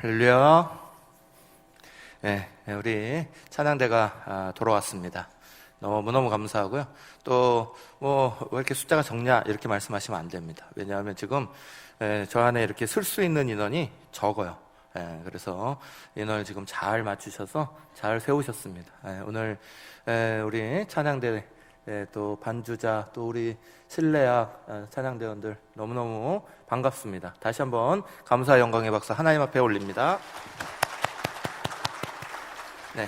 할렐루야. 네, 우리 찬양대가 돌아왔습니다. 너무너무 감사하고요. 또 왜 이렇게 숫자가 적냐 이렇게 말씀하시면 안 됩니다. 왜냐하면 지금 저 안에 이렇게 쓸 수 있는 인원이 적어요. 그래서 인원을 지금 잘 맞추셔서 잘 세우셨습니다. 오늘 우리 찬양대 또 반주자 또 우리 실내악 찬양대원들 너무너무 반갑습니다. 다시 한번 감사 영광의 박수 하나님 앞에 올립니다. 네,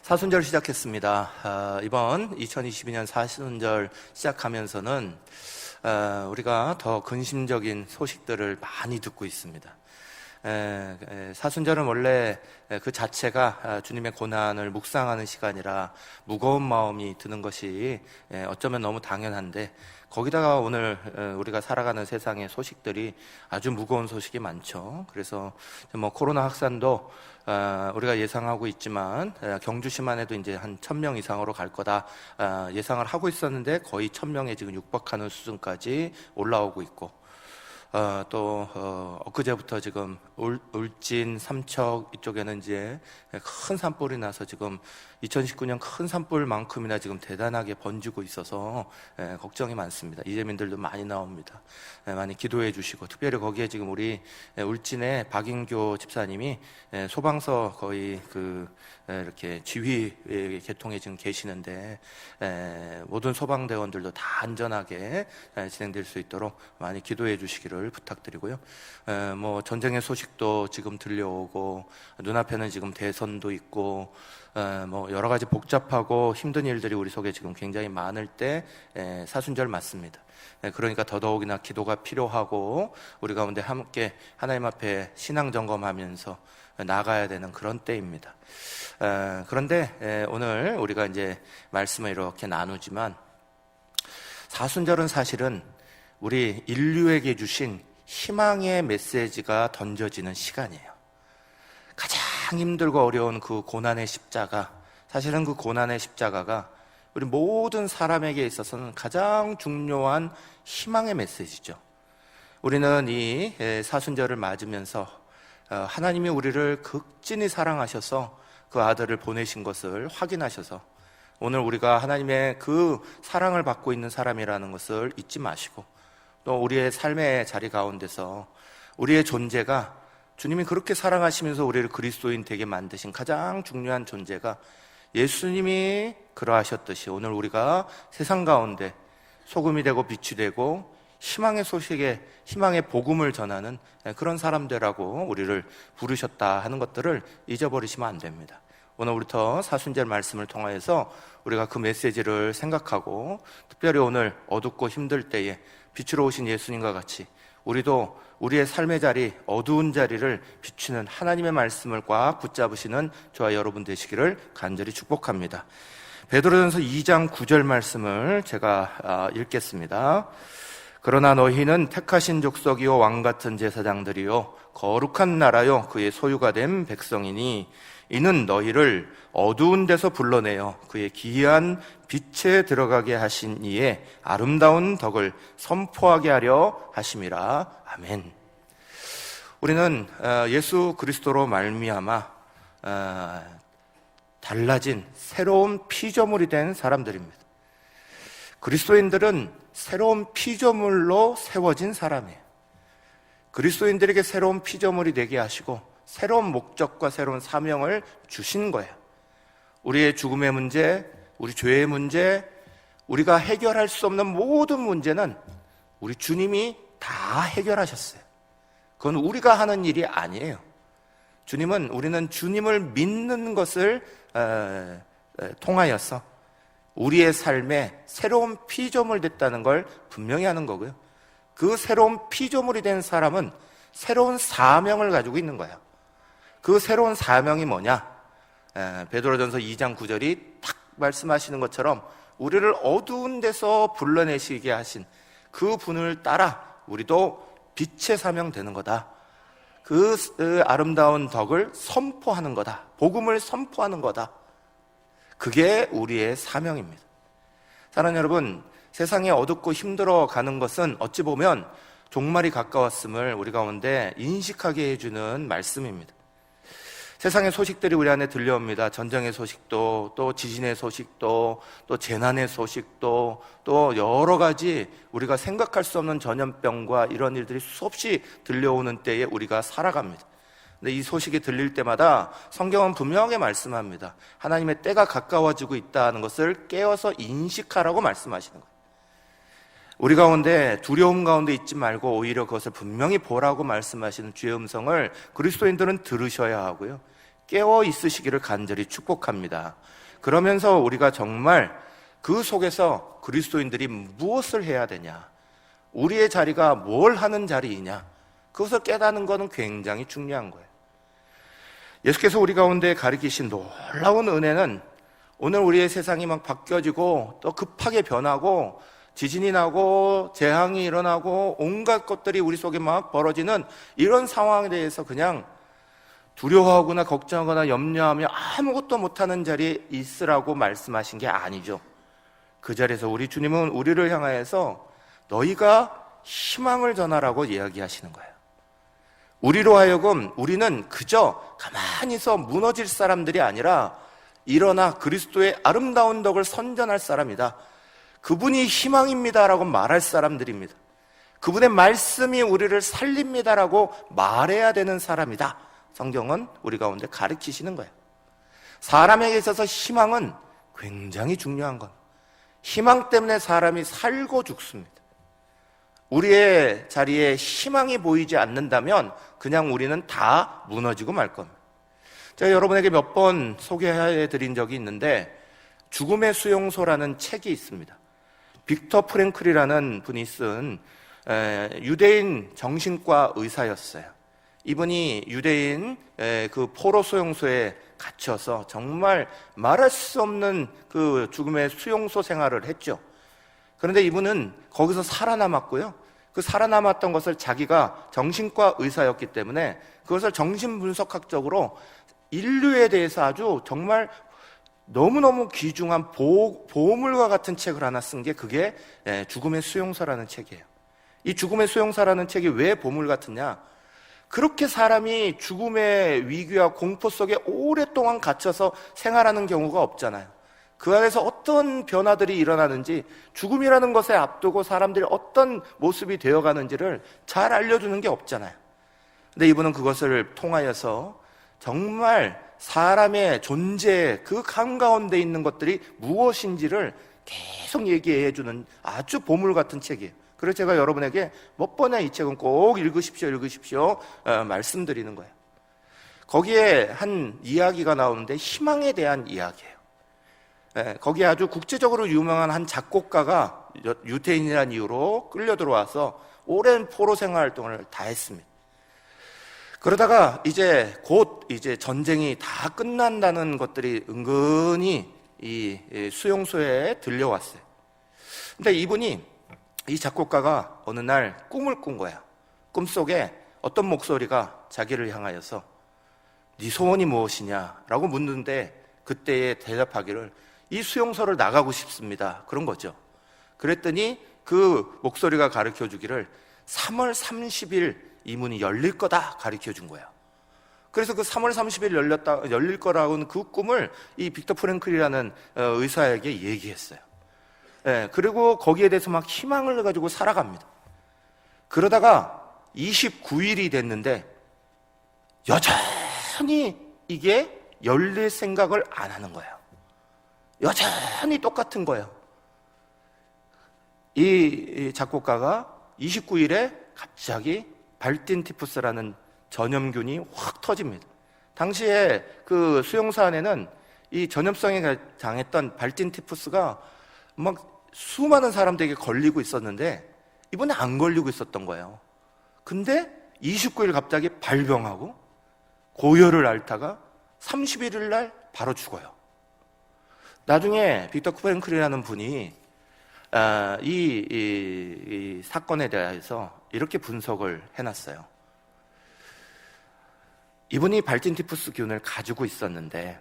사순절 시작했습니다. 이번 2022년 사순절 시작하면서는 우리가 더 근심적인 소식들을 많이 듣고 있습니다. 사순절은 원래 그 자체가 주님의 고난을 묵상하는 시간이라 무거운 마음이 드는 것이 어쩌면 너무 당연한데, 거기다가 오늘 우리가 살아가는 세상의 소식들이 아주 무거운 소식이 많죠. 그래서 코로나 확산도 우리가 예상하고 있지만 경주시만 해도 이제 한 1000명 이상으로 갈 거다 예상을 하고 있었는데 거의 1000명에 지금 육박하는 수준까지 올라오고 있고, 또 엊그제부터 지금 울진, 삼척 이쪽에는 이제 큰 산불이 나서 지금 2019년 큰 산불만큼이나 지금 대단하게 번지고 있어서 걱정이 많습니다. 이재민들도 많이 나옵니다. 많이 기도해 주시고, 특별히 거기에 지금 우리 울진의 박인교 집사님이 소방서 거의 이렇게 지휘 계통에 지금 계시는데, 모든 소방대원들도 다 안전하게 진행될 수 있도록 많이 기도해 주시기를 부탁드리고요. 전쟁의 소식도 지금 들려오고, 눈앞에는 지금 대선도 있고, 여러 가지 복잡하고 힘든 일들이 우리 속에 지금 굉장히 많을 때 사순절 맞습니다. 그러니까 더더욱이나 기도가 필요하고, 우리 가운데 함께 하나님 앞에 신앙 점검하면서 나가야 되는 그런 때입니다. 그런데 오늘 우리가 이제 말씀을 이렇게 나누지만, 사순절은 사실은 우리 인류에게 주신 희망의 메시지가 던져지는 시간이에요. 가장 힘들고 어려운 그 고난의 십자가, 사실은 그 고난의 십자가가 우리 모든 사람에게 있어서는 가장 중요한 희망의 메시지죠. 우리는 이 사순절을 맞으면서 하나님이 우리를 극진히 사랑하셔서 그 아들을 보내신 것을 확인하셔서, 오늘 우리가 하나님의 그 사랑을 받고 있는 사람이라는 것을 잊지 마시고, 또 우리의 삶의 자리 가운데서 우리의 존재가, 주님이 그렇게 사랑하시면서 우리를 그리스도인 되게 만드신 가장 중요한 존재가 예수님이 그러하셨듯이, 오늘 우리가 세상 가운데 소금이 되고 빛이 되고 희망의 소식에 희망의 복음을 전하는 그런 사람들하고 우리를 부르셨다 하는 것들을 잊어버리시면 안 됩니다. 오늘부터 사순절 말씀을 통하여서 우리가 그 메시지를 생각하고, 특별히 오늘 어둡고 힘들 때에 빛으로 오신 예수님과 같이 우리도 우리의 삶의 자리, 어두운 자리를 비추는 하나님의 말씀을 꽉 붙잡으시는 저와 여러분 되시기를 간절히 축복합니다. 베드로전서 2장 9절 말씀을 제가 읽겠습니다. 그러나 너희는 택하신 족속이요 왕같은 제사장들이요 거룩한 나라요 그의 소유가 된 백성이니, 이는 너희를 어두운 데서 불러내어 그의 기이한 빛에 들어가게 하신 이의 아름다운 덕을 선포하게 하려 하심이라. 아멘. 우리는 예수 그리스도로 말미암아 달라진 새로운 피조물이 된 사람들입니다. 그리스도인들은 새로운 피조물로 세워진 사람이에요. 그리스도인들에게 새로운 피조물이 되게 하시고 새로운 목적과 새로운 사명을 주신 거예요. 우리의 죽음의 문제, 우리 죄의 문제, 우리가 해결할 수 없는 모든 문제는 우리 주님이 다 해결하셨어요. 그건 우리가 하는 일이 아니에요. 우리는 주님을 믿는 것을 통하여서 우리의 삶에 새로운 피조물 됐다는 걸 분명히 하는 거고요. 그 새로운 피조물이 된 사람은 새로운 사명을 가지고 있는 거예요. 그 새로운 사명이 뭐냐? 베드로전서 2장 9절이 딱 말씀하시는 것처럼 우리를 어두운 데서 불러내시게 하신 그 분을 따라 우리도 빛의 사명 되는 거다. 그 아름다운 덕을 선포하는 거다. 복음을 선포하는 거다. 그게 우리의 사명입니다. 사랑하는 여러분, 세상에 어둡고 힘들어 가는 것은 어찌 보면 종말이 가까웠음을 우리 가운데 인식하게 해주는 말씀입니다. 세상의 소식들이 우리 안에 들려옵니다. 전쟁의 소식도, 또 지진의 소식도, 또 재난의 소식도, 또 여러 가지 우리가 생각할 수 없는 전염병과 이런 일들이 수없이 들려오는 때에 우리가 살아갑니다. 근데 이 소식이 들릴 때마다 성경은 분명하게 말씀합니다. 하나님의 때가 가까워지고 있다는 것을 깨어서 인식하라고 말씀하시는 거예요. 우리 가운데 두려움 가운데 있지 말고 오히려 그것을 분명히 보라고 말씀하시는 주의 음성을 그리스도인들은 들으셔야 하고요, 깨어 있으시기를 간절히 축복합니다. 그러면서 우리가 정말 그 속에서 그리스도인들이 무엇을 해야 되냐, 우리의 자리가 뭘 하는 자리이냐, 그것을 깨닫는 것은 굉장히 중요한 거예요. 예수께서 우리 가운데 가리키신 놀라운 은혜는 오늘 우리의 세상이 막 바뀌어지고 또 급하게 변하고 지진이 나고 재앙이 일어나고 온갖 것들이 우리 속에 막 벌어지는 이런 상황에 대해서 그냥 두려워하거나 걱정하거나 염려하며 아무것도 못하는 자리에 있으라고 말씀하신 게 아니죠. 그 자리에서 우리 주님은 우리를 향하여서 너희가 희망을 전하라고 이야기하시는 거예요. 우리로 하여금 우리는 그저 가만히서 무너질 사람들이 아니라 일어나 그리스도의 아름다운 덕을 선전할 사람이다, 그분이 희망입니다라고 말할 사람들입니다. 그분의 말씀이 우리를 살립니다라고 말해야 되는 사람이다, 성경은 우리 가운데 가르치시는 거예요. 사람에게 있어서 희망은 굉장히 중요한 건, 희망 때문에 사람이 살고 죽습니다. 우리의 자리에 희망이 보이지 않는다면 그냥 우리는 다 무너지고 말 겁니다. 제가 여러분에게 몇 번 소개해 드린 적이 있는데 죽음의 수용소라는 책이 있습니다. 빅터 프랭클이라는 분이 쓴 유대인 정신과 의사였어요. 이분이 유대인 그 포로 수용소에 갇혀서 정말 말할 수 없는 그 죽음의 수용소 생활을 했죠. 그런데 이분은 거기서 살아남았고요, 그 살아남았던 것을 자기가 정신과 의사였기 때문에 그것을 정신분석학적으로 인류에 대해서 아주 정말 너무너무 귀중한 보물과 같은 책을 하나 쓴 게 그게 죽음의 수용소라는 책이에요. 이 죽음의 수용소라는 책이 왜 보물 같으냐, 그렇게 사람이 죽음의 위기와 공포 속에 오랫동안 갇혀서 생활하는 경우가 없잖아요. 그 안에서 어떤 변화들이 일어나는지, 죽음이라는 것에 앞두고 사람들이 어떤 모습이 되어가는지를 잘 알려주는 게 없잖아요. 근데 이분은 그것을 통하여서 정말 사람의 존재 그 한가운데 있는 것들이 무엇인지를 계속 얘기해 주는 아주 보물 같은 책이에요. 그래서 제가 여러분에게 몇 번이나 이 책은 꼭 읽으십시오 말씀드리는 거예요. 거기에 한 이야기가 나오는데 희망에 대한 이야기예요. 거기에 아주 국제적으로 유명한 한 작곡가가 유태인이라는 이유로 끌려 들어와서 오랜 포로 생활 활동을 다 했습니다. 그러다가 곧 전쟁이 다 끝난다는 것들이 은근히 이 수용소에 들려왔어요. 근데 이 작곡가가 어느 날 꿈을 꾼 거야. 꿈속에 어떤 목소리가 자기를 향하여서 네 소원이 무엇이냐라고 묻는데 그때에 대답하기를 이 수용소를 나가고 싶습니다, 그런 거죠. 그랬더니 그 목소리가 가르쳐 주기를 3월 30일 이 문이 열릴 거다 가르쳐 준 거예요. 그래서 그 3월 30일 열릴 거라고는 그 꿈을 이 빅터 프랭클이라는 의사에게 얘기했어요. 그리고 거기에 대해서 막 희망을 가지고 살아갑니다. 그러다가 29일이 됐는데 여전히 이게 열릴 생각을 안 하는 거예요. 여전히 똑같은 거예요. 이 작곡가가 29일에 갑자기 발딘티푸스라는 전염균이 확 터집니다. 당시에 그 수용소 안에는 이 전염성에 당했던 발딘티푸스가 막 수많은 사람들에게 걸리고 있었는데 이번에 안 걸리고 있었던 거예요. 근데 29일 갑자기 발병하고 고열을 앓다가 31일 날 바로 죽어요. 나중에 빅터 프랭클이라는 분이 이 사건에 대해서 이렇게 분석을 해놨어요. 이분이 발딘티푸스 균을 가지고 있었는데,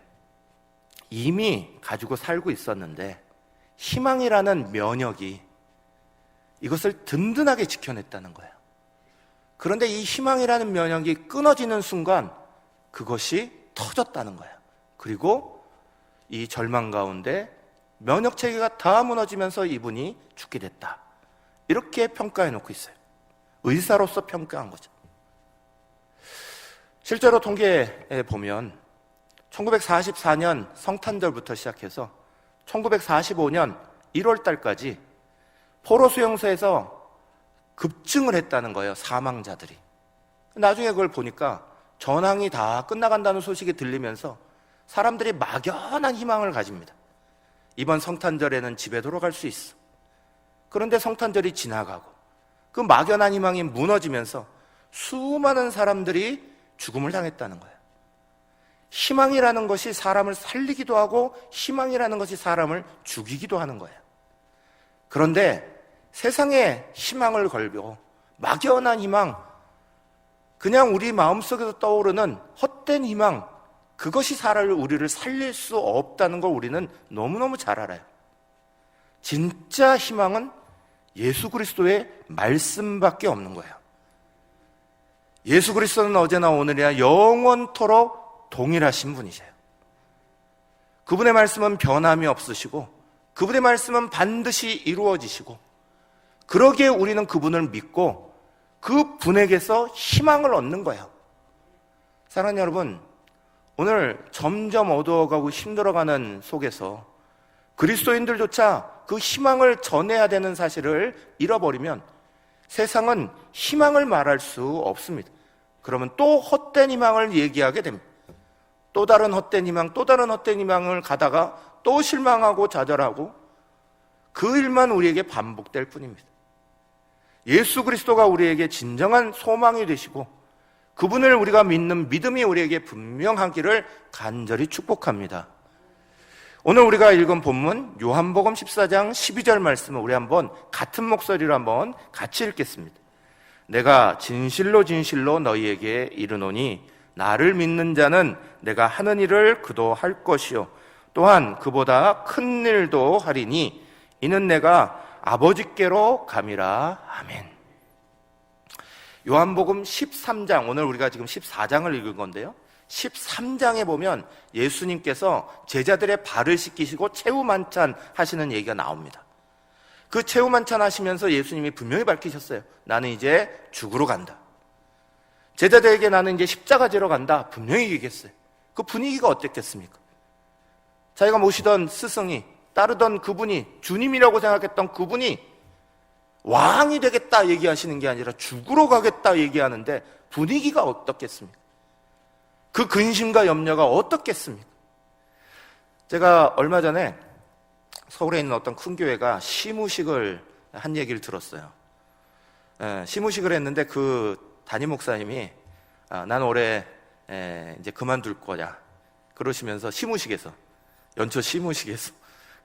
이미 가지고 살고 있었는데 희망이라는 면역이 이것을 든든하게 지켜냈다는 거예요. 그런데 이 희망이라는 면역이 끊어지는 순간 그것이 터졌다는 거예요. 그리고 이 절망 가운데 면역 체계가 다 무너지면서 이분이 죽게 됐다. 이렇게 평가해 놓고 있어요. 의사로서 평가한 거죠. 실제로 통계에 보면 1944년 성탄절부터 시작해서 1945년 1월 달까지 포로 수용소에서 급증을 했다는 거예요, 사망자들이. 나중에 그걸 보니까 전황이 다 끝나간다는 소식이 들리면서 사람들이 막연한 희망을 가집니다. 이번 성탄절에는 집에 돌아갈 수 있어. 그런데 성탄절이 지나가고 그 막연한 희망이 무너지면서 수많은 사람들이 죽음을 당했다는 거예요. 희망이라는 것이 사람을 살리기도 하고 희망이라는 것이 사람을 죽이기도 하는 거예요. 그런데 세상에 희망을 걸고 막연한 희망, 그냥 우리 마음속에서 떠오르는 헛된 희망, 그것이 우리를 살릴 수 없다는 걸 우리는 너무너무 잘 알아요. 진짜 희망은 예수 그리스도의 말씀밖에 없는 거예요. 예수 그리스도는 어제나 오늘이나 영원토록 동일하신 분이세요. 그분의 말씀은 변함이 없으시고 그분의 말씀은 반드시 이루어지시고, 그러기에 우리는 그분을 믿고 그 분에게서 희망을 얻는 거예요. 사랑하는 여러분, 오늘 점점 어두워가고 힘들어가는 속에서 그리스도인들조차 그 희망을 전해야 되는 사실을 잃어버리면 세상은 희망을 말할 수 없습니다. 그러면 또 헛된 희망을 얘기하게 됩니다. 또 다른 헛된 희망, 또 다른 헛된 희망을 가다가 또 실망하고 좌절하고 그 일만 우리에게 반복될 뿐입니다. 예수 그리스도가 우리에게 진정한 소망이 되시고 그분을 우리가 믿는 믿음이 우리에게 분명하기를 간절히 축복합니다. 오늘 우리가 읽은 본문 요한복음 14장 12절 말씀을 우리 한번 같은 목소리로 한번 같이 읽겠습니다. 내가 진실로 진실로 너희에게 이르노니 나를 믿는 자는 내가 하는 일을 그도 할 것이요 또한 그보다 큰 일도 하리니 이는 내가 아버지께로 감이라. 아멘. 요한복음 13장, 오늘 우리가 지금 14장을 읽은 건데요, 13장에 보면 예수님께서 제자들의 발을 씻기시고 최후 만찬 하시는 얘기가 나옵니다. 그 최후 만찬 하시면서 예수님이 분명히 밝히셨어요. 나는 이제 죽으러 간다. 제자들에게 나는 이제 십자가 지러 간다. 분명히 얘기했어요. 그 분위기가 어땠겠습니까? 자기가 모시던 스승이, 따르던 그분이, 주님이라고 생각했던 그분이 왕이 되겠다 얘기하시는 게 아니라 죽으러 가겠다 얘기하는데 분위기가 어떻겠습니까? 그 근심과 염려가 어떻겠습니까? 제가 얼마 전에 서울에 있는 어떤 큰 교회가 시무식을 한 얘기를 들었어요. 시무식을 했는데 그 담임 목사님이 난 올해 이제 그만둘 거야 그러시면서 시무식에서, 연초 시무식에서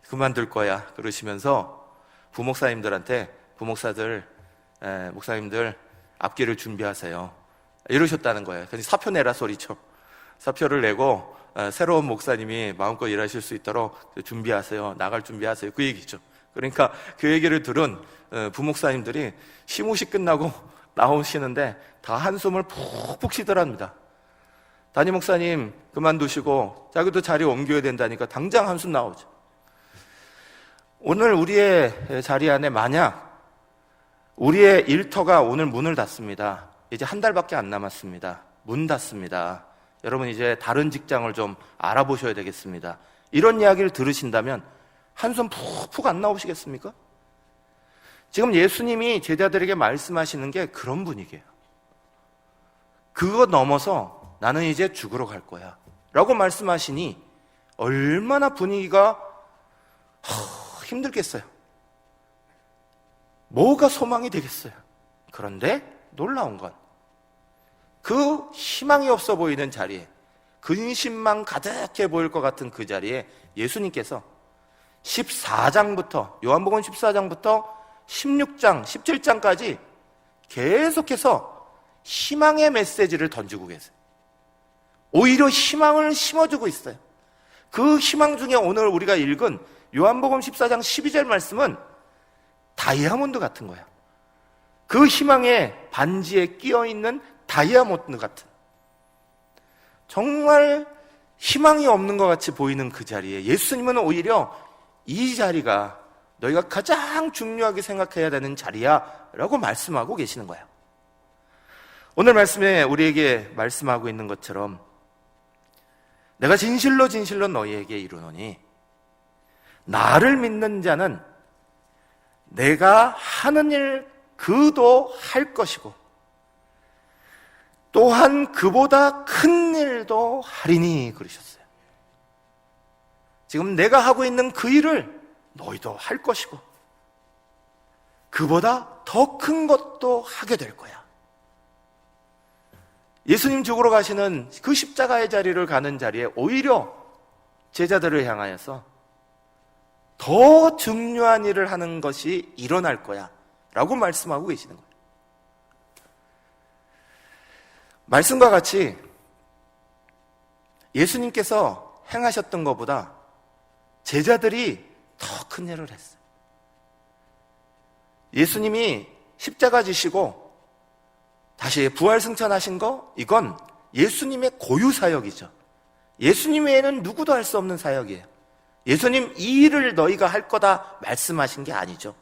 그만둘 거야 그러시면서 부목사님들한테 목사님들 앞길을 준비하세요 이러셨다는 거예요. 그래서 사표 내라 소리죠. 사표를 내고 새로운 목사님이 마음껏 일하실 수 있도록 준비하세요, 나갈 준비하세요, 그 얘기죠. 그러니까 그 얘기를 들은 부목사님들이 시무식 끝나고 나오시는데 다 한숨을 푹푹 쉬더랍니다. 담임 목사님 그만두시고 자기도 자리 옮겨야 된다니까 당장 한숨 나오죠. 오늘 우리의 자리 안에 만약 우리의 일터가 오늘 문을 닫습니다. 이제 한 달밖에 안 남았습니다. 문 닫습니다. 여러분 이제 다른 직장을 좀 알아보셔야 되겠습니다. 이런 이야기를 들으신다면 한숨 푹푹 안 나오시겠습니까? 지금 예수님이 제자들에게 말씀하시는 게 그런 분위기예요. 그거 넘어서 나는 이제 죽으러 갈 거야 라고 말씀하시니 얼마나 분위기가 힘들겠어요. 뭐가 소망이 되겠어요. 그런데 놀라운 건 그 희망이 없어 보이는 자리에, 근심만 가득해 보일 것 같은 그 자리에 예수님께서 14장부터, 요한복음 14장부터 16장, 17장까지 계속해서 희망의 메시지를 던지고 계세요. 오히려 희망을 심어주고 있어요. 그 희망 중에 오늘 우리가 읽은 요한복음 14장 12절 말씀은 다이아몬드 같은 거예요. 그 희망의 반지에 끼어있는 다이아몬드 같은, 정말 희망이 없는 것 같이 보이는 그 자리에 예수님은 오히려 이 자리가 너희가 가장 중요하게 생각해야 되는 자리야 라고 말씀하고 계시는 거예요. 오늘 말씀에 우리에게 말씀하고 있는 것처럼 내가 진실로 진실로 너희에게 이르노니 나를 믿는 자는 내가 하는 일 그도 할 것이고 또한 그보다 큰 일도 하리니 그러셨어요. 지금 내가 하고 있는 그 일을 너희도 할 것이고 그보다 더 큰 것도 하게 될 거야. 예수님 죽으러 가시는 그 십자가의 자리를 가는 자리에 오히려 제자들을 향하여서 더 중요한 일을 하는 것이 일어날 거야 라고 말씀하고 계시는 거예요. 말씀과 같이 예수님께서 행하셨던 것보다 제자들이 더 큰 일을 했어요. 예수님이 십자가 지시고 다시 부활승천하신 거, 이건 예수님의 고유 사역이죠. 예수님 외에는 누구도 할 수 없는 사역이에요. 예수님 이 일을 너희가 할 거다 말씀하신 게 아니죠.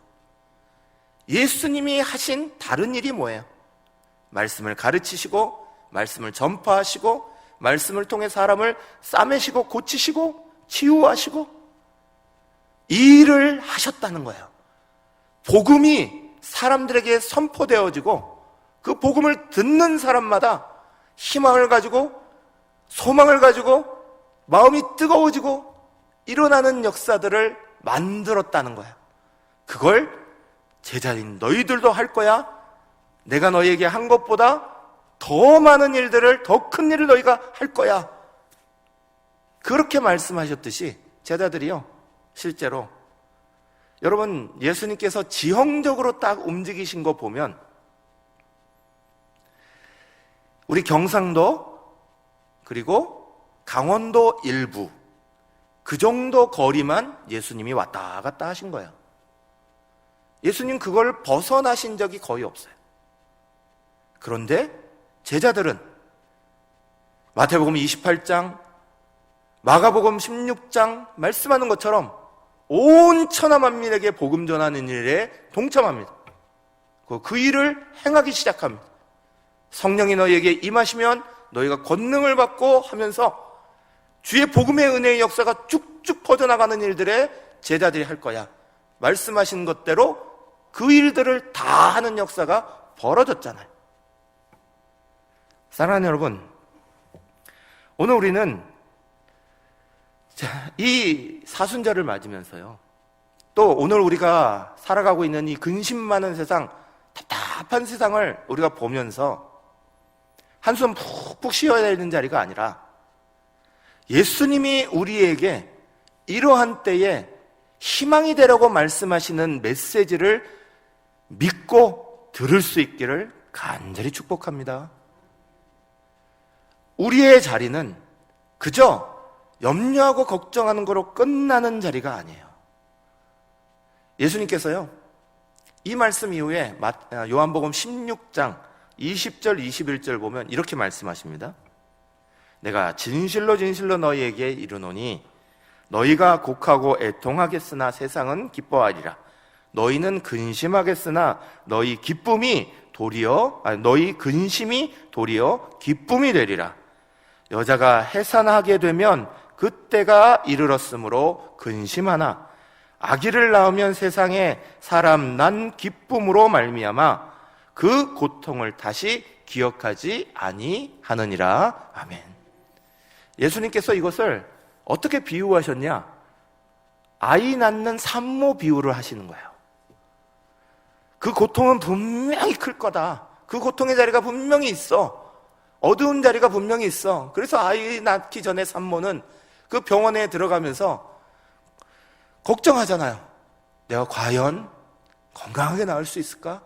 예수님이 하신 다른 일이 뭐예요? 말씀을 가르치시고 말씀을 전파하시고 말씀을 통해 사람을 싸매시고 고치시고 치유하시고 이 일을 하셨다는 거예요. 복음이 사람들에게 선포되어지고 그 복음을 듣는 사람마다 희망을 가지고 소망을 가지고 마음이 뜨거워지고 일어나는 역사들을 만들었다는 거야. 그걸 제자인 너희들도 할 거야. 내가 너희에게 한 것보다 더 많은 일들을, 더 큰 일을 너희가 할 거야. 그렇게 말씀하셨듯이 제자들이요, 실제로 여러분 예수님께서 지형적으로 딱 움직이신 거 보면 우리 경상도 그리고 강원도 일부 그 정도 거리만 예수님이 왔다 갔다 하신 거예요. 예수님 그걸 벗어나신 적이 거의 없어요. 그런데 제자들은 마태복음 28장, 마가복음 16장 말씀하는 것처럼 온 천하 만민에게 복음 전하는 일에 동참합니다. 그 일을 행하기 시작합니다. 성령이 너희에게 임하시면 너희가 권능을 받고 하면서 주의 복음의 은혜의 역사가 쭉쭉 퍼져나가는 일들에 제자들이 할 거야. 말씀하신 것대로 그 일들을 다 하는 역사가 벌어졌잖아요. 사랑하는 여러분, 오늘 우리는 이 사순절을 맞으면서요, 또 오늘 우리가 살아가고 있는 이 근심 많은 세상, 답답한 세상을 우리가 보면서 한숨 푹푹 쉬어야 되는 자리가 아니라 예수님이 우리에게 이러한 때에 희망이 되라고 말씀하시는 메시지를 믿고 들을 수 있기를 간절히 축복합니다. 우리의 자리는 그저 염려하고 걱정하는 거로 끝나는 자리가 아니에요. 예수님께서요, 이 말씀 이후에 요한복음 16장 20절 21절 보면 이렇게 말씀하십니다. 내가 진실로 진실로 너희에게 이르노니 너희가 곡하고 애통하겠으나 세상은 기뻐하리라. 너희는 근심하겠으나 너희 근심이 도리어 기쁨이 되리라. 여자가 해산하게 되면 그때가 이르렀으므로 근심하나 아기를 낳으면 세상에 사람 난 기쁨으로 말미암아 그 고통을 다시 기억하지 아니하느니라. 아멘. 예수님께서 이것을 어떻게 비유하셨냐? 아이 낳는 산모 비유를 하시는 거예요. 그 고통은 분명히 클 거다. 그 고통의 자리가 분명히 있어. 어두운 자리가 분명히 있어. 그래서 아이 낳기 전에 산모는 그 병원에 들어가면서 걱정하잖아요. 내가 과연 건강하게 낳을 수 있을까?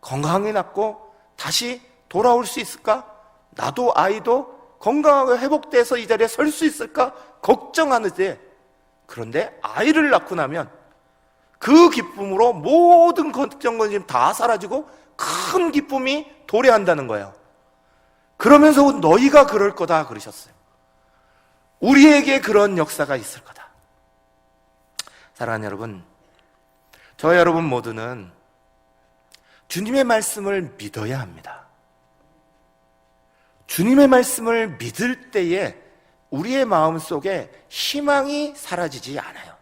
건강하게 낳고 다시 돌아올 수 있을까? 나도 아이도 건강하게 회복돼서 이 자리에 설 수 있을까? 걱정하는데, 그런데 아이를 낳고 나면 그 기쁨으로 모든 걱정, 근심 다 사라지고 큰 기쁨이 도래한다는 거예요. 그러면서 너희가 그럴 거다 그러셨어요. 우리에게 그런 역사가 있을 거다. 사랑하는 여러분, 저와 여러분 모두는 주님의 말씀을 믿어야 합니다. 주님의 말씀을 믿을 때에 우리의 마음속에 희망이 사라지지 않아요.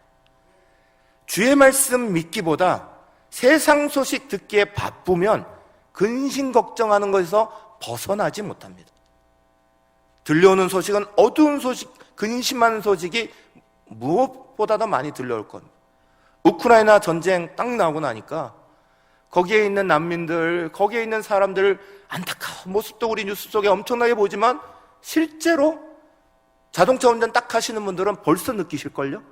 주의 말씀 믿기보다 세상 소식 듣기에 바쁘면 근심 걱정하는 것에서 벗어나지 못합니다. 들려오는 소식은 어두운 소식, 근심하는 소식이 무엇보다도 많이 들려올 겁니다. 우크라이나 전쟁 딱 나오고 나니까 거기에 있는 난민들, 거기에 있는 사람들 안타까운 모습도 우리 뉴스 속에 엄청나게 보지만 실제로 자동차 운전 딱 하시는 분들은 벌써 느끼실걸요?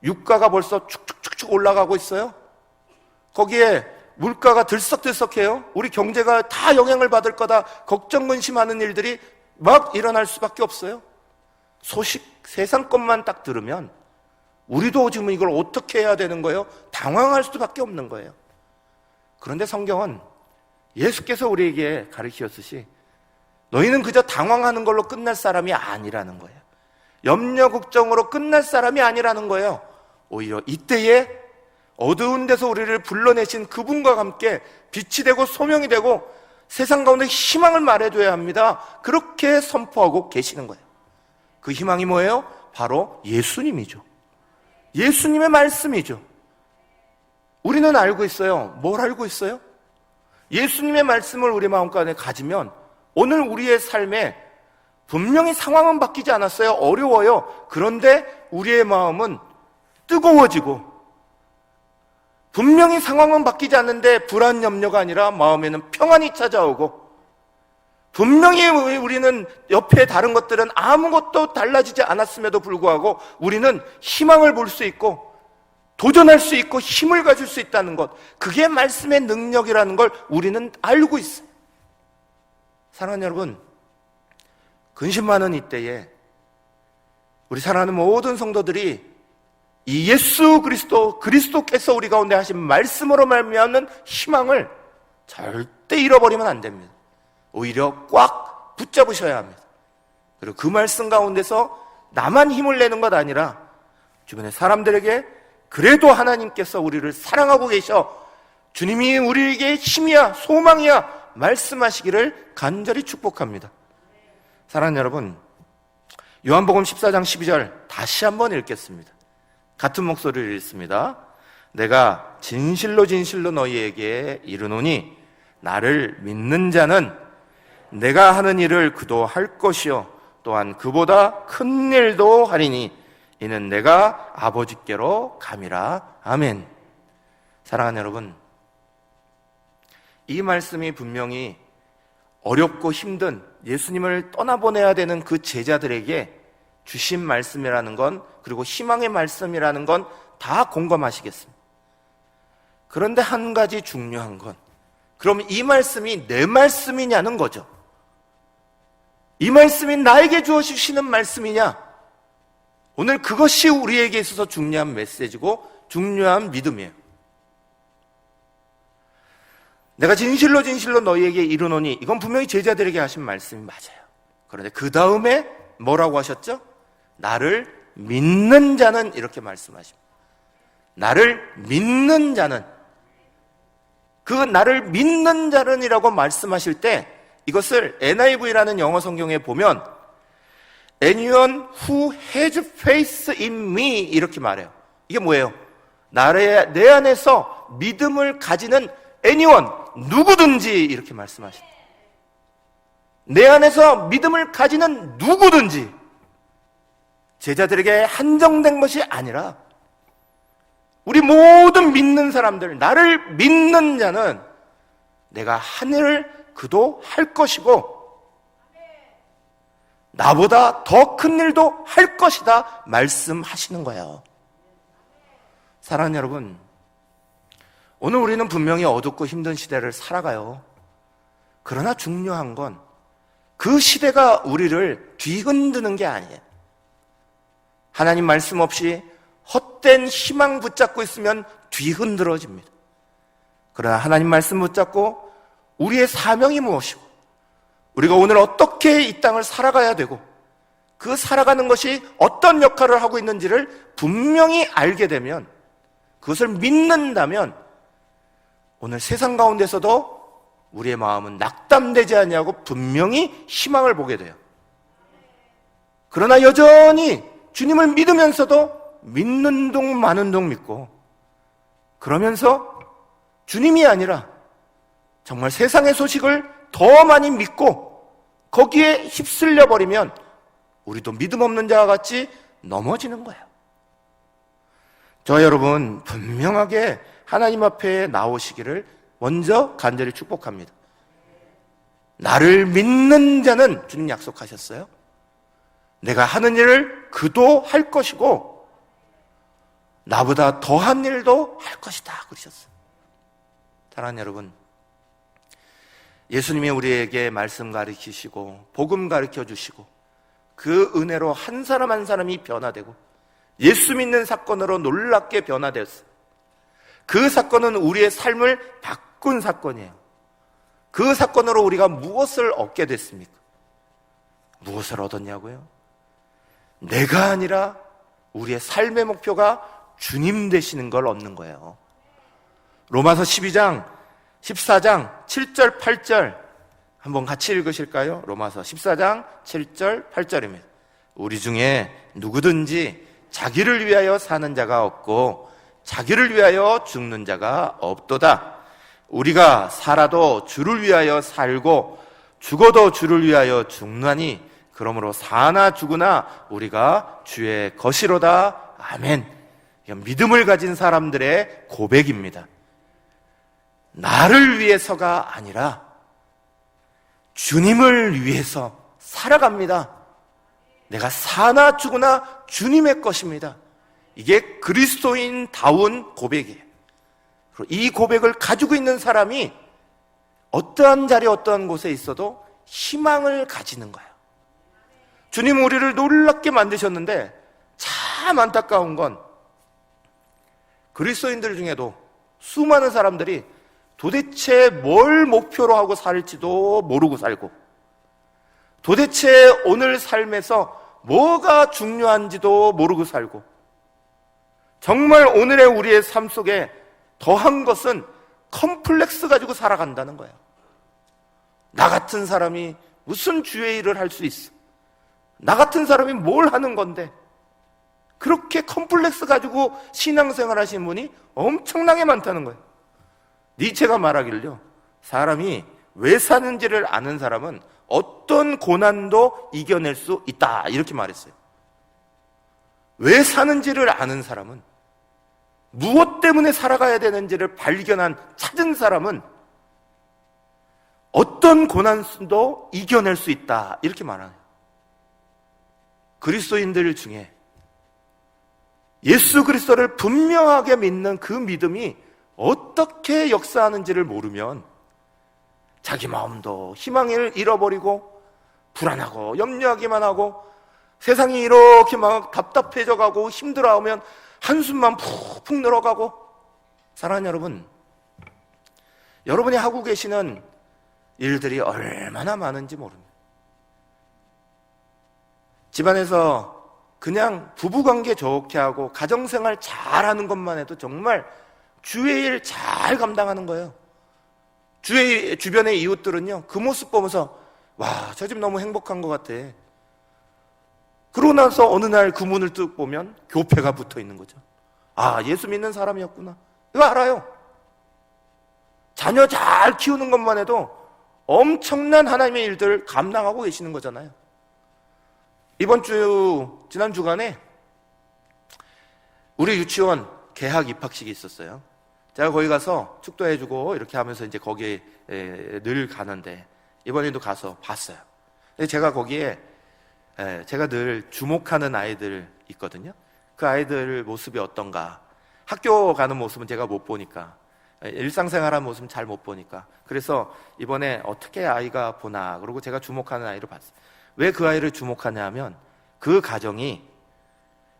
유가가 벌써 축축축축 올라가고 있어요. 거기에 물가가 들썩들썩해요. 우리 경제가 다 영향을 받을 거다 걱정 근심하는 일들이 막 일어날 수밖에 없어요. 소식 세상 것만 딱 들으면 우리도 지금 이걸 어떻게 해야 되는 거예요? 당황할 수밖에 없는 거예요. 그런데 성경은 예수께서 우리에게 가르치셨듯이 너희는 그저 당황하는 걸로 끝날 사람이 아니라는 거예요. 염려 걱정으로 끝날 사람이 아니라는 거예요. 오히려 이때에 어두운 데서 우리를 불러내신 그분과 함께 빛이 되고 소명이 되고 세상 가운데 희망을 말해줘야 합니다. 그렇게 선포하고 계시는 거예요. 그 희망이 뭐예요? 바로 예수님이죠. 예수님의 말씀이죠. 우리는 알고 있어요. 뭘 알고 있어요? 예수님의 말씀을 우리 마음가운데 가지면 오늘 우리의 삶에 분명히 상황은 바뀌지 않았어요. 어려워요. 그런데 우리의 마음은 뜨거워지고 분명히 상황은 바뀌지 않는데 불안 염려가 아니라 마음에는 평안이 찾아오고 분명히 우리는 옆에 다른 것들은 아무것도 달라지지 않았음에도 불구하고 우리는 희망을 볼 수 있고 도전할 수 있고 힘을 가질 수 있다는 것, 그게 말씀의 능력이라는 걸 우리는 알고 있어요. 사랑하는 여러분, 근심 많은 이때에 우리 사랑하는 모든 성도들이 이 예수 그리스도께서 우리 가운데 하신 말씀으로 말미암는 희망을 절대 잃어버리면 안 됩니다. 오히려 꽉 붙잡으셔야 합니다. 그리고 그 말씀 가운데서 나만 힘을 내는 것 아니라 주변의 사람들에게 그래도 하나님께서 우리를 사랑하고 계셔, 주님이 우리에게 힘이야 소망이야 말씀하시기를 간절히 축복합니다. 사랑하는 여러분, 요한복음 14장 12절 다시 한번 읽겠습니다. 같은 목소리를 읽습니다. 내가 진실로 진실로 너희에게 이르노니 나를 믿는 자는 내가 하는 일을 그도 할 것이요 또한 그보다 큰 일도 하리니 이는 내가 아버지께로 감이라. 아멘. 사랑하는 여러분, 이 말씀이 분명히 어렵고 힘든 예수님을 떠나보내야 되는 그 제자들에게 주신 말씀이라는 건, 그리고 희망의 말씀이라는 건 다 공감하시겠습니다. 그런데 한 가지 중요한 건, 그럼 이 말씀이 내 말씀이냐는 거죠. 이 말씀이 나에게 주어주시는 말씀이냐? 오늘 그것이 우리에게 있어서 중요한 메시지고 중요한 믿음이에요. 내가 진실로 진실로 너희에게 이르노니, 이건 분명히 제자들에게 하신 말씀이 맞아요. 그런데 그 다음에 뭐라고 하셨죠? 나를 믿는 자는, 이렇게 말씀하십니다. 나를 믿는 자는, 그 나를 믿는 자는이라고 말씀하실 때 이것을 NIV라는 영어 성경에 보면 Anyone who has faith in me 이렇게 말해요. 이게 뭐예요? 내 안에서 믿음을 가지는 anyone, 누구든지 이렇게 말씀하십니다. 내 안에서 믿음을 가지는 누구든지, 제자들에게 한정된 것이 아니라 우리 모든 믿는 사람들, 나를 믿는 자는 내가 한 일을 그도 할 것이고 나보다 더 큰 일도 할 것이다 말씀하시는 거예요. 사랑하는 여러분, 오늘 우리는 분명히 어둡고 힘든 시대를 살아가요. 그러나 중요한 건 그 시대가 우리를 뒤흔드는 게 아니에요. 하나님 말씀 없이 헛된 희망 붙잡고 있으면 뒤흔들어집니다. 그러나 하나님 말씀 붙잡고 우리의 사명이 무엇이고 우리가 오늘 어떻게 이 땅을 살아가야 되고 그 살아가는 것이 어떤 역할을 하고 있는지를 분명히 알게 되면, 그것을 믿는다면 오늘 세상 가운데서도 우리의 마음은 낙담되지 않냐고 분명히 희망을 보게 돼요. 그러나 여전히 주님을 믿으면서도 믿는 둥 마는 둥 믿고, 그러면서 주님이 아니라 정말 세상의 소식을 더 많이 믿고 거기에 휩쓸려 버리면 우리도 믿음 없는 자와 같이 넘어지는 거예요. 저 여러분 분명하게 하나님 앞에 나오시기를 먼저 간절히 축복합니다. 나를 믿는 자는 주님 약속하셨어요. 내가 하는 일을 그도 할 것이고 나보다 더한 일도 할 것이다 그러셨어요. 사랑하는 여러분, 예수님이 우리에게 말씀 가르치시고 복음 가르쳐 주시고 그 은혜로 한 사람 한 사람이 변화되고 예수 믿는 사건으로 놀랍게 변화되었어요. 그 사건은 우리의 삶을 바꾼 사건이에요. 그 사건으로 우리가 무엇을 얻게 됐습니까? 무엇을 얻었냐고요? 내가 아니라 우리의 삶의 목표가 주님 되시는 걸 얻는 거예요. 로마서 12장 14장 7절 8절 한번 같이 읽으실까요? 로마서 14장 7절 8절입니다. 우리 중에 누구든지 자기를 위하여 사는 자가 없고 자기를 위하여 죽는 자가 없도다. 우리가 살아도 주를 위하여 살고 죽어도 주를 위하여 죽나니 그러므로 사나 죽으나 우리가 주의 것이로다. 아멘. 이건 믿음을 가진 사람들의 고백입니다. 나를 위해서가 아니라 주님을 위해서 살아갑니다. 내가 사나 죽으나 주님의 것입니다. 이게 그리스도인다운 고백이에요. 이 고백을 가지고 있는 사람이 어떠한 자리 어떠한 곳에 있어도 희망을 가지는 거예요. 주님은 우리를 놀랍게 만드셨는데 참 안타까운 건 그리스도인들 중에도 수많은 사람들이 도대체 뭘 목표로 하고 살지도 모르고 살고 도대체 오늘 삶에서 뭐가 중요한지도 모르고 살고 정말 오늘의 우리의 삶 속에 더한 것은 컴플렉스 가지고 살아간다는 거예요. 나 같은 사람이 무슨 주의 일을 할 수 있어? 나 같은 사람이 뭘 하는 건데? 그렇게 컴플렉스 가지고 신앙생활 하시는 분이 엄청나게 많다는 거예요. 니체가 말하길요, 사람이 왜 사는지를 아는 사람은 어떤 고난도 이겨낼 수 있다 이렇게 말했어요. 왜 사는지를 아는 사람은, 무엇 때문에 살아가야 되는지를 발견한 찾은 사람은 어떤 고난도 이겨낼 수 있다 이렇게 말하네요. 그리스도인들 중에 예수 그리스도를 분명하게 믿는 그 믿음이 어떻게 역사하는지를 모르면 자기 마음도 희망을 잃어버리고 불안하고 염려하기만 하고 세상이 이렇게 막 답답해져 가고 힘들어하면 한숨만 푹푹 늘어가고. 사랑하는 여러분, 여러분이 하고 계시는 일들이 얼마나 많은지 모릅니다. 집안에서 그냥 부부관계 좋게 하고 가정생활 잘하는 것만 해도 정말 주의 일 잘 감당하는 거예요. 주변의 이웃들은요, 그 모습 보면서 와, 저 집 너무 행복한 것 같아. 그러고 나서 어느 날 그 문을 뚝 보면 교패가 붙어 있는 거죠. 아, 예수 믿는 사람이었구나. 이거 알아요. 자녀 잘 키우는 것만 해도 엄청난 하나님의 일들을 감당하고 계시는 거잖아요. 지난 주간에 우리 유치원 개학 입학식이 있었어요. 제가 거기 가서 축도해주고 이렇게 하면서 이제 거기에 늘 가는데 이번에도 가서 봤어요. 제가 거기에 제가 늘 주목하는 아이들 있거든요. 그 아이들 모습이 어떤가. 학교 가는 모습은 제가 못 보니까, 일상생활하는 모습은 잘 못 보니까, 그래서 이번에 어떻게 아이가 보나 그러고 제가 주목하는 아이를 봤어요. 왜 그 아이를 주목하냐 하면 그 가정이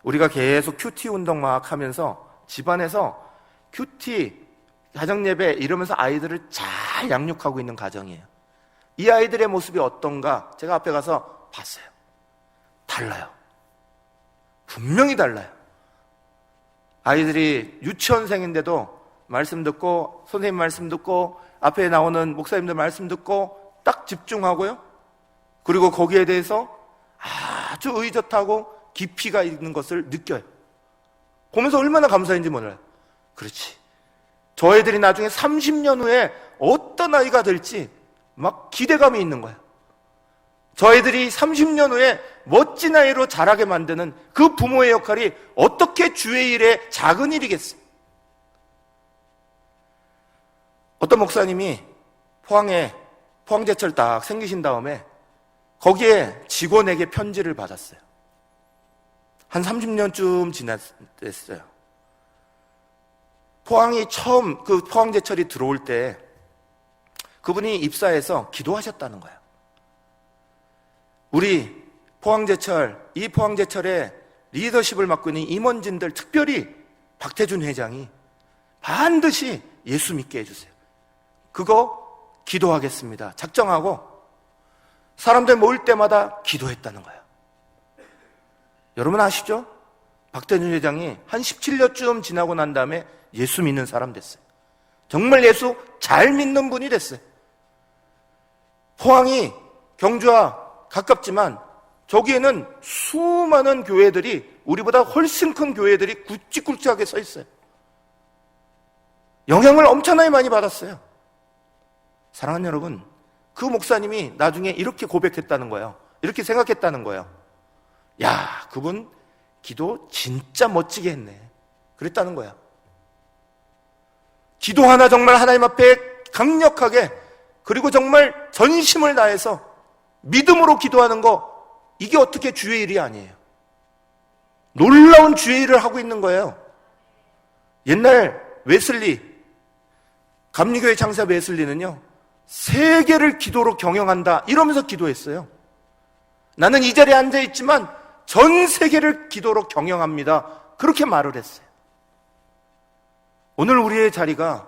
우리가 계속 큐티 운동 막 하면서 집안에서 큐티 가정예배 이러면서 아이들을 잘 양육하고 있는 가정이에요. 이 아이들의 모습이 어떤가 제가 앞에 가서 봤어요. 달라요. 분명히 달라요. 아이들이 유치원생인데도 말씀 듣고, 선생님 말씀 듣고, 앞에 나오는 목사님들 말씀 듣고 딱 집중하고요. 그리고 거기에 대해서 아주 의젓하고 깊이가 있는 것을 느껴요. 보면서 얼마나 감사한지 몰라요. 그렇지. 저 애들이 나중에 30년 후에 어떤 아이가 될지 막 기대감이 있는 거예요. 저 애들이 30년 후에 멋진 아이로 자라게 만드는 그 부모의 역할이 어떻게 주의 일에 작은 일이겠어요. 어떤 목사님이 포항제철 딱 생기신 다음에 거기에 직원에게 편지를 받았어요. 한 30년쯤 지났어요. 포항이 처음 그 포항제철이 들어올 때 그분이 입사해서 기도하셨다는 거예요. 우리 포항제철, 이 포항제철의 리더십을 맡고 있는 임원진들, 특별히 박태준 회장이 반드시 예수 믿게 해주세요. 그거 기도하겠습니다. 작정하고 사람들 모일 때마다 기도했다는 거예요. 여러분 아시죠? 박태준 회장이 한 17년쯤 지나고 난 다음에 예수 믿는 사람 됐어요. 정말 예수 잘 믿는 분이 됐어요. 포항이 경주와 가깝지만 저기에는 수많은 교회들이, 우리보다 훨씬 큰 교회들이 굵직굵직하게 서 있어요. 영향을 엄청나게 많이 받았어요. 사랑하는 여러분, 그 목사님이 나중에 이렇게 고백했다는 거예요. 이렇게 생각했다는 거예요. 야, 그분 기도 진짜 멋지게 했네. 그랬다는 거예요. 기도 하나 정말 하나님 앞에 강력하게, 그리고 정말 전심을 다해서 믿음으로 기도하는 거, 이게 어떻게 주의 일이 아니에요. 놀라운 주의 일을 하고 있는 거예요. 옛날 웨슬리, 감리교회 창사 웨슬리는요, 세계를 기도로 경영한다 이러면서 기도했어요. 나는 이 자리에 앉아있지만 전 세계를 기도로 경영합니다, 그렇게 말을 했어요. 오늘 우리의 자리가,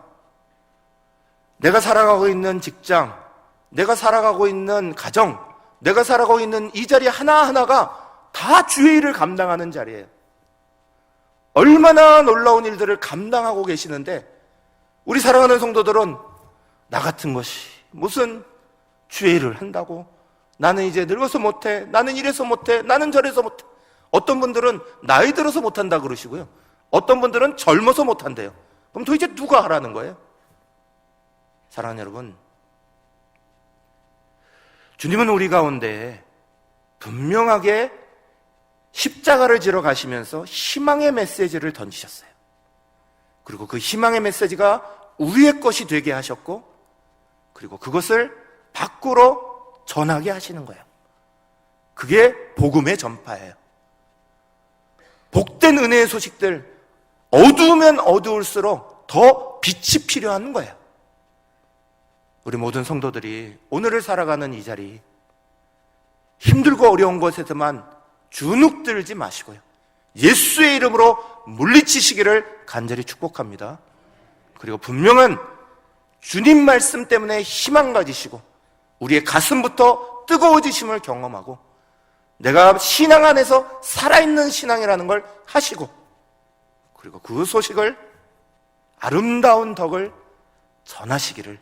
내가 살아가고 있는 직장, 내가 살아가고 있는 가정, 내가 살아가고 있는 이 자리 하나하나가 다 주의 일을 감당하는 자리예요. 얼마나 놀라운 일들을 감당하고 계시는데 우리 사랑하는 성도들은 나 같은 것이 무슨 주의 일을 한다고, 나는 이제 늙어서 못해, 나는 이래서 못해, 나는 저래서 못해. 어떤 분들은 나이 들어서 못한다 그러시고요, 어떤 분들은 젊어서 못한대요. 그럼 도대체 누가 하라는 거예요? 사랑하는 여러분, 주님은 우리 가운데 분명하게 십자가를 지러 가시면서 희망의 메시지를 던지셨어요. 그리고 그 희망의 메시지가 우리의 것이 되게 하셨고, 그리고 그것을 밖으로 전하게 하시는 거예요. 그게 복음의 전파예요. 복된 은혜의 소식들, 어두우면 어두울수록 더 빛이 필요한 거예요. 우리 모든 성도들이 오늘을 살아가는 이 자리, 힘들고 어려운 것에서만 주눅들지 마시고요, 예수의 이름으로 물리치시기를 간절히 축복합니다. 그리고 분명한 주님 말씀 때문에 희망 가지시고 우리의 가슴부터 뜨거워지심을 경험하고 내가 신앙 안에서 살아있는 신앙이라는 걸 하시고, 그리고 그 소식을, 아름다운 덕을 전하시기를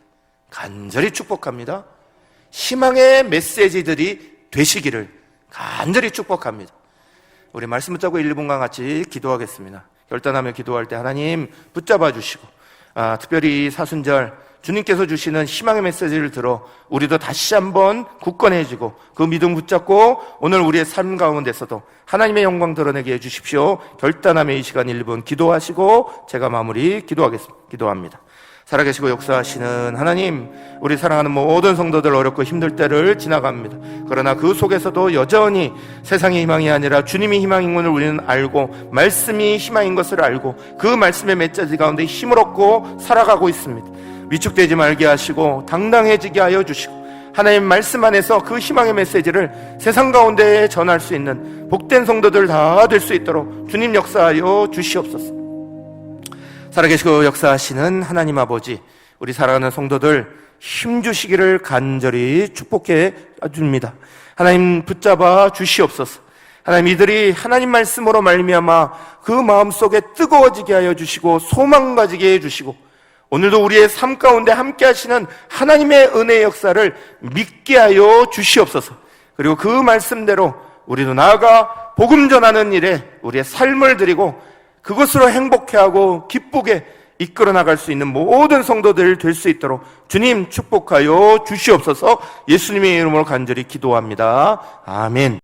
간절히 축복합니다. 희망의 메시지들이 되시기를 간절히 축복합니다. 우리 말씀 붙잡고 1분간 같이 기도하겠습니다. 결단하며 기도할 때 하나님 붙잡아 주시고, 특별히 사순절 주님께서 주시는 희망의 메시지를 들어 우리도 다시 한번 굳건해지고 그 믿음 붙잡고 오늘 우리의 삶 가운데서도 하나님의 영광 드러내게 해주십시오. 결단하며 이 시간 1분 기도하시고 제가 마무리 기도합니다. 살아계시고 역사하시는 하나님, 우리 사랑하는 모든 성도들 어렵고 힘들 때를 지나갑니다. 그러나 그 속에서도 여전히 세상의 희망이 아니라 주님이 희망인 것을 우리는 알고, 말씀이 희망인 것을 알고 그 말씀의 메시지 가운데 힘을 얻고 살아가고 있습니다. 위축되지 말게 하시고 당당해지게 하여 주시고 하나님 말씀 안에서 그 희망의 메시지를 세상 가운데에 전할 수 있는 복된 성도들 다 될 수 있도록 주님 역사하여 주시옵소서. 살아계시고 역사하시는 하나님 아버지, 우리 살아가는 성도들 힘주시기를 간절히 축복해 줍니다. 하나님 붙잡아 주시옵소서. 하나님, 이들이 하나님 말씀으로 말미암아 그 마음속에 뜨거워지게 하여 주시고 소망 가지게 해 주시고, 오늘도 우리의 삶 가운데 함께 하시는 하나님의 은혜의 역사를 믿게 하여 주시옵소서. 그리고 그 말씀대로 우리도 나아가 복음 전하는 일에 우리의 삶을 드리고 그것으로 행복해하고 기쁘게 이끌어 나갈 수 있는 모든 성도들 될 수 있도록 주님 축복하여 주시옵소서. 예수님의 이름으로 간절히 기도합니다. 아멘.